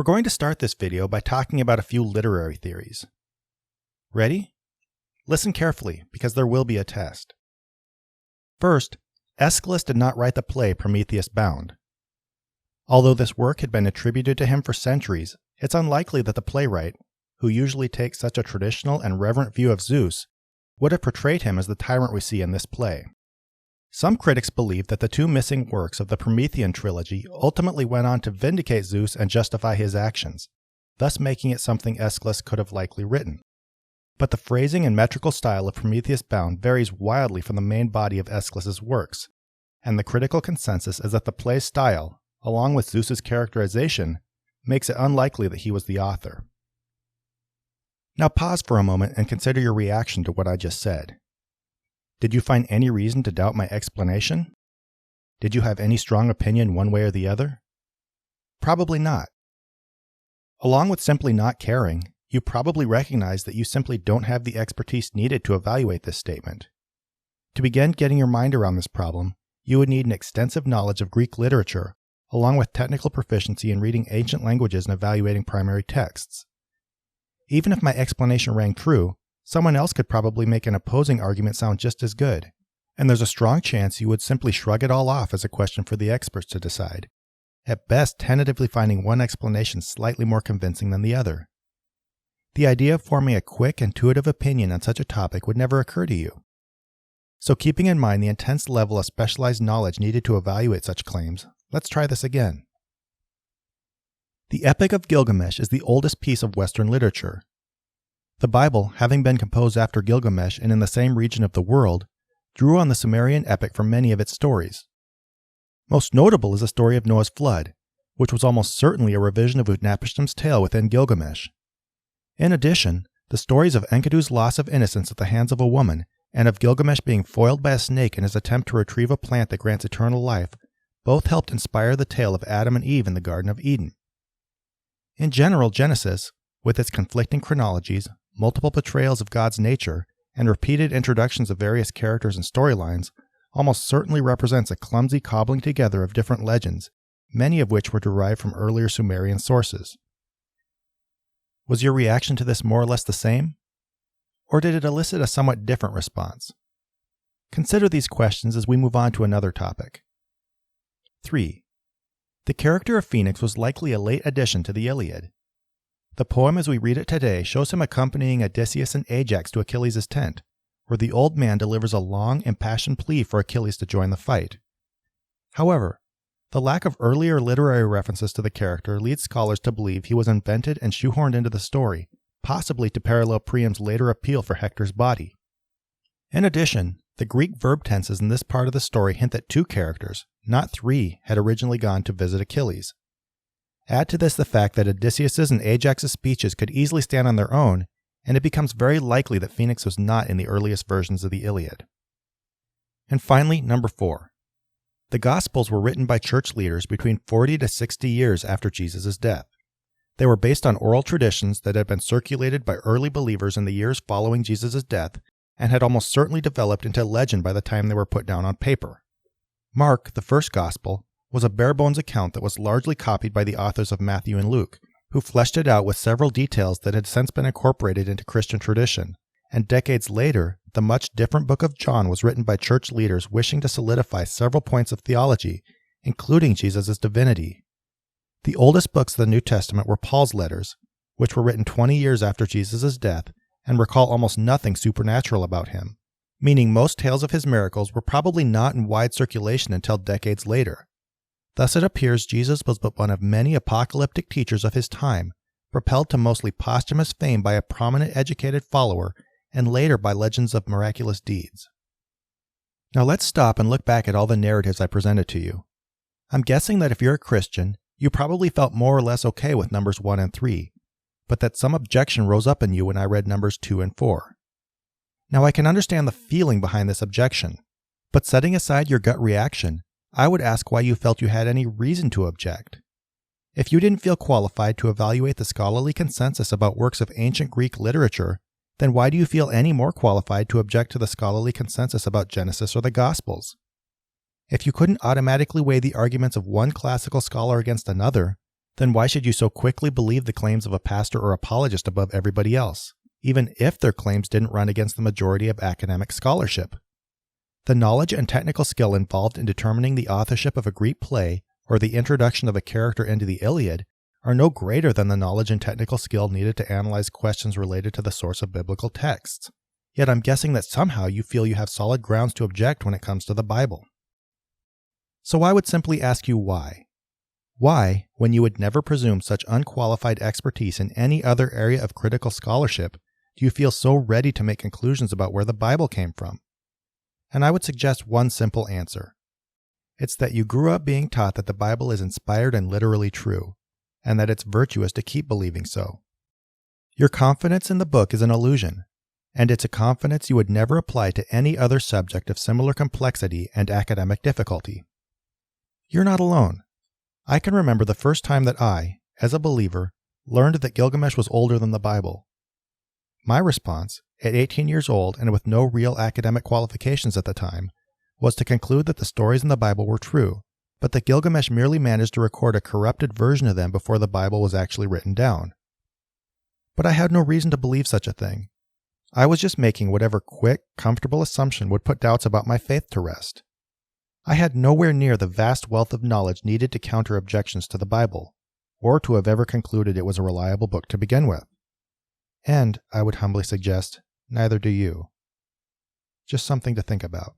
We're going to start this video by talking about a few literary theories. Ready? Listen carefully, because there will be a test. First, Aeschylus did not write the play Prometheus Bound. Although this work had been attributed to him for centuries, it's unlikely that the playwright, who usually takes such a traditional and reverent view of Zeus, would have portrayed him as the tyrant we see in this play. Some critics believe that the two missing works of the Promethean trilogy ultimately went on to vindicate Zeus and justify his actions, thus making it something Aeschylus could have likely written. But the phrasing and metrical style of Prometheus Bound varies wildly from the main body of Aeschylus's works, and the critical consensus is that the play's style, along with Zeus's characterization, makes it unlikely that he was the author. Now pause for a moment and consider your reaction to what I just said. Did you find any reason to doubt my explanation? Did you have any strong opinion one way or the other? Probably not. Along with simply not caring, you probably recognize that you simply don't have the expertise needed to evaluate this statement. To begin getting your mind around this problem, you would need an extensive knowledge of Greek literature, along with technical proficiency in reading ancient languages and evaluating primary texts. Even if my explanation rang true, someone else could probably make an opposing argument sound just as good, and there's a strong chance you would simply shrug it all off as a question for the experts to decide, at best tentatively finding one explanation slightly more convincing than the other. The idea of forming a quick, intuitive opinion on such a topic would never occur to you. So keeping in mind the intense level of specialized knowledge needed to evaluate such claims, let's try this again. The Epic of Gilgamesh is the oldest piece of Western literature. The Bible, having been composed after Gilgamesh and in the same region of the world, drew on the Sumerian epic for many of its stories. Most notable is the story of Noah's flood, which was almost certainly a revision of Utnapishtim's tale within Gilgamesh. In addition, the stories of Enkidu's loss of innocence at the hands of a woman and of Gilgamesh being foiled by a snake in his attempt to retrieve a plant that grants eternal life both helped inspire the tale of Adam and Eve in the Garden of Eden. In general, Genesis, with its conflicting chronologies, multiple portrayals of God's nature, and repeated introductions of various characters and storylines, almost certainly represents a clumsy cobbling together of different legends, many of which were derived from earlier Sumerian sources. Was your reaction to this more or less the same? Or did it elicit a somewhat different response? Consider these questions as we move on to another topic. 3. The character of Phoenix was likely a late addition to the Iliad. The poem as we read it today shows him accompanying Odysseus and Ajax to Achilles' tent, where the old man delivers a long, impassioned plea for Achilles to join the fight. However, the lack of earlier literary references to the character leads scholars to believe he was invented and shoehorned into the story, possibly to parallel Priam's later appeal for Hector's body. In addition, the Greek verb tenses in this part of the story hint that 2 characters, not 3, had originally gone to visit Achilles. Add to this the fact that Odysseus's and Ajax's speeches could easily stand on their own, and it becomes very likely that Phoenix was not in the earliest versions of the Iliad. And finally, number 4. The Gospels were written by church leaders between 40 to 60 years after Jesus' death. They were based on oral traditions that had been circulated by early believers in the years following Jesus' death and had almost certainly developed into legend by the time they were put down on paper. Mark, the first Gospel, was a bare-bones account that was largely copied by the authors of Matthew and Luke, who fleshed it out with several details that had since been incorporated into Christian tradition, and decades later, the much different book of John was written by church leaders wishing to solidify several points of theology, including Jesus' divinity. The oldest books of the New Testament were Paul's letters, which were written 20 years after Jesus' death and recall almost nothing supernatural about him, meaning most tales of his miracles were probably not in wide circulation until decades later. Thus it appears Jesus was but one of many apocalyptic teachers of his time, propelled to mostly posthumous fame by a prominent educated follower and later by legends of miraculous deeds. Now let's stop and look back at all the narratives I presented to you. I'm guessing that if you're a Christian, you probably felt more or less okay with numbers 1 and 3, but that some objection rose up in you when I read numbers 2 and 4. Now I can understand the feeling behind this objection, but setting aside your gut reaction, I would ask why you felt you had any reason to object. If you didn't feel qualified to evaluate the scholarly consensus about works of ancient Greek literature, then why do you feel any more qualified to object to the scholarly consensus about Genesis or the Gospels? If you couldn't automatically weigh the arguments of one classical scholar against another, then why should you so quickly believe the claims of a pastor or apologist above everybody else, even if their claims didn't run against the majority of academic scholarship? The knowledge and technical skill involved in determining the authorship of a Greek play or the introduction of a character into the Iliad are no greater than the knowledge and technical skill needed to analyze questions related to the source of biblical texts. Yet I'm guessing that somehow you feel you have solid grounds to object when it comes to the Bible. So I would simply ask you why. Why, when you would never presume such unqualified expertise in any other area of critical scholarship, do you feel so ready to make conclusions about where the Bible came from? And I would suggest one simple answer. It's that you grew up being taught that the Bible is inspired and literally true, and that it's virtuous to keep believing so. Your confidence in the book is an illusion, and it's a confidence you would never apply to any other subject of similar complexity and academic difficulty. You're not alone. I can remember the first time that I, as a believer, learned that Gilgamesh was older than the Bible. My response, at 18 years old and with no real academic qualifications at the time, was to conclude that the stories in the Bible were true, but that Gilgamesh merely managed to record a corrupted version of them before the Bible was actually written down. But I had no reason to believe such a thing. I was just making whatever quick, comfortable assumption would put doubts about my faith to rest. I had nowhere near the vast wealth of knowledge needed to counter objections to the Bible, or to have ever concluded it was a reliable book to begin with. And, I would humbly suggest, neither do you. Just something to think about.